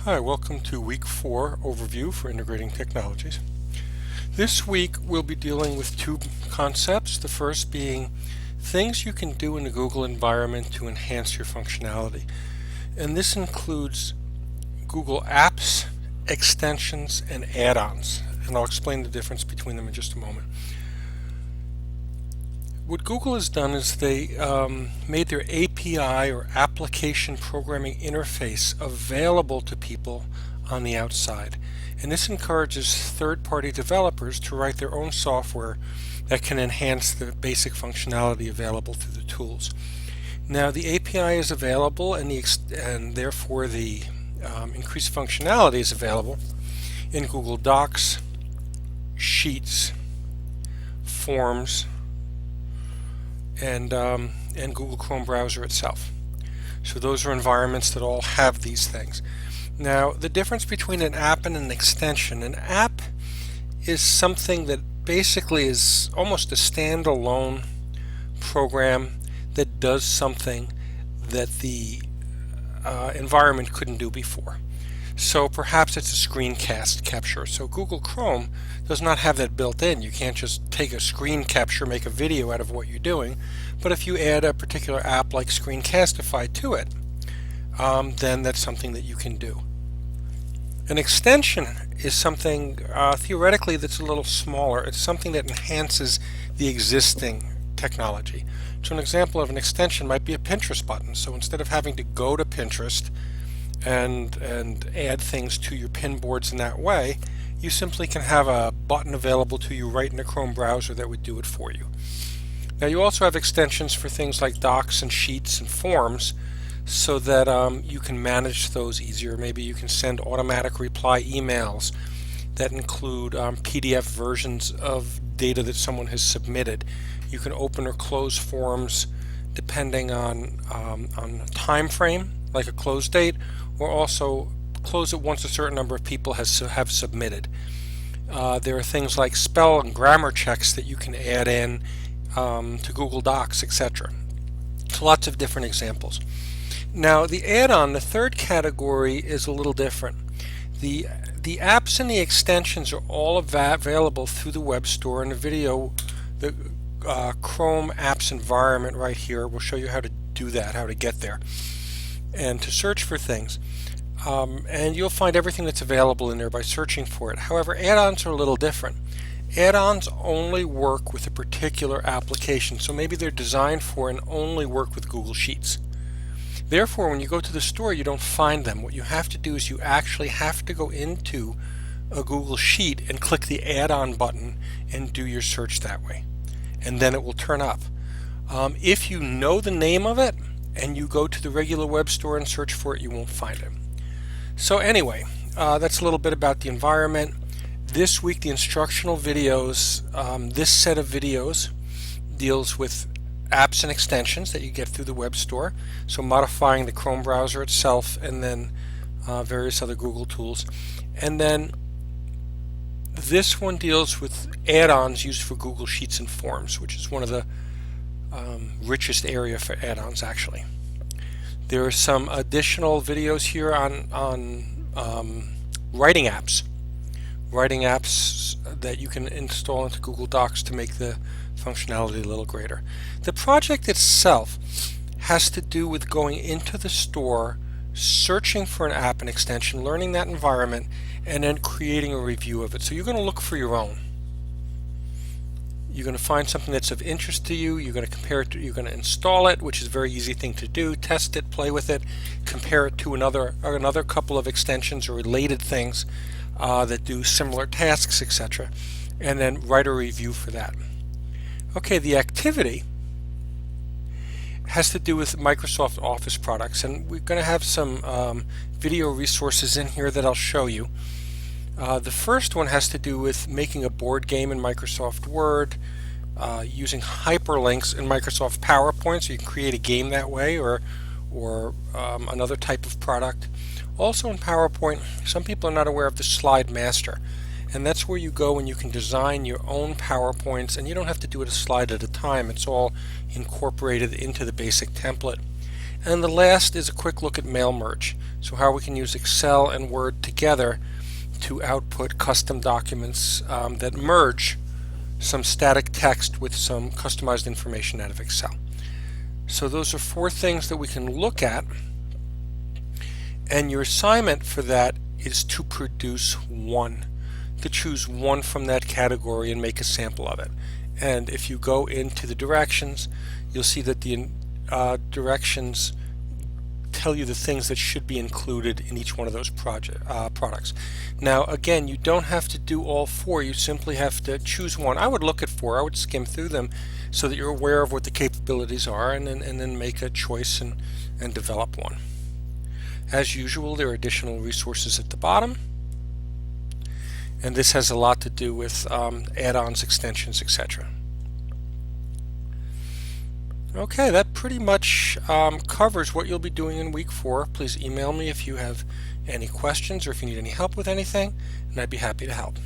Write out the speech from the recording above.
Hi, welcome to Week 4 Overview for Integrating Technologies. This week we'll be dealing with two concepts, the first being things you can do in the Google environment to enhance your functionality. And this includes Google Apps, extensions, and add-ons. And I'll explain the difference between them in just a moment. What Google has done is they made their API or application programming interface available to people on the outside. And this encourages third-party developers to write their own software that can enhance the basic functionality available through the tools. Now the API is available and therefore the increased functionality is available in Google Docs, Sheets, Forms, and Google Chrome browser itself. So those are environments that all have these things. Now the difference between an app and an extension. An app is something that basically is almost a standalone program that does something that the environment couldn't do before. So perhaps it's a screencast capture. So Google Chrome does not have that built in. You can't just take a screen capture, make a video out of what you're doing. But if you add a particular app like Screencastify to it, then that's something that you can do. An extension is something theoretically that's a little smaller. It's something that enhances the existing technology. So an example of an extension might be a Pinterest button. So instead of having to go to Pinterest and add things to your pin boards in that way, you simply can have a button available to you right in the Chrome browser that would do it for you. Now you also have extensions for things like Docs and Sheets and Forms so that you can manage those easier. Maybe you can send automatic reply emails that include PDF versions of data that someone has submitted. You can open or close forms depending on time frame, like a close date, or also close it once a certain number of people have submitted. There are things like spell and grammar checks that you can add in to Google Docs, etc. So lots of different examples. Now the add-on, the third category, is a little different. The apps and the extensions are all available through the web store, and the Chrome apps environment right here will show you how to do that, how to get there and to search for things. And you'll find everything that's available in there by searching for it. However, add-ons are a little different. Add-ons only work with a particular application, so maybe they're designed for and only work with Google Sheets. Therefore, when you go to the store, you don't find them. What you have to do is you actually have to go into a Google Sheet and click the add-on button and do your search that way. And then it will turn up. If you know the name of it and you go to the regular web store and search for it, you won't find it. So anyway, that's a little bit about the environment. This week, the instructional videos, this set of videos deals with apps and extensions that you get through the web store, so modifying the Chrome browser itself and then various other Google tools. And then this one deals with add-ons used for Google Sheets and Forms, which is one of the richest area for add-ons actually. There are some additional videos here on writing apps that you can install into Google Docs to make the functionality a little greater. The project itself has to do with going into the store, searching for an app and extension, learning that environment, and then creating a review of it. So you're going to look for your own. You're going to find something that's of interest to you. You're going to compare it to, you're going to install it, which is a very easy thing to do. Test it, play with it, compare it to another couple of extensions or related things that do similar tasks, etc. And then write a review for that. Okay, the activity has to do with Microsoft Office products, and we're going to have some video resources in here that I'll show you. The first one has to do with making a board game in Microsoft Word, using hyperlinks in Microsoft PowerPoint, so you can create a game that way, or another type of product. Also in PowerPoint, some people are not aware of the Slide Master, and that's where you go and you can design your own PowerPoints, and you don't have to do it a slide at a time. It's all incorporated into the basic template. And the last is a quick look at mail merge. So how we can use Excel and Word together to output custom documents that merge some static text with some customized information out of Excel. So those are 4 things that we can look at, and your assignment for that is to produce one, to choose one from that category and make a sample of it. And if you go into the directions, you'll see that the directions tell you the things that should be included in each one of those products. Now again, you don't have to do all 4, you simply have to choose one. I would look at 4, I would skim through them so that you're aware of what the capabilities are, and then make a choice and develop one. As usual, there are additional resources at the bottom, and this has a lot to do with add-ons, extensions, etc. Okay, that pretty much covers what you'll be doing in week 4. Please email me if you have any questions or if you need any help with anything, and I'd be happy to help.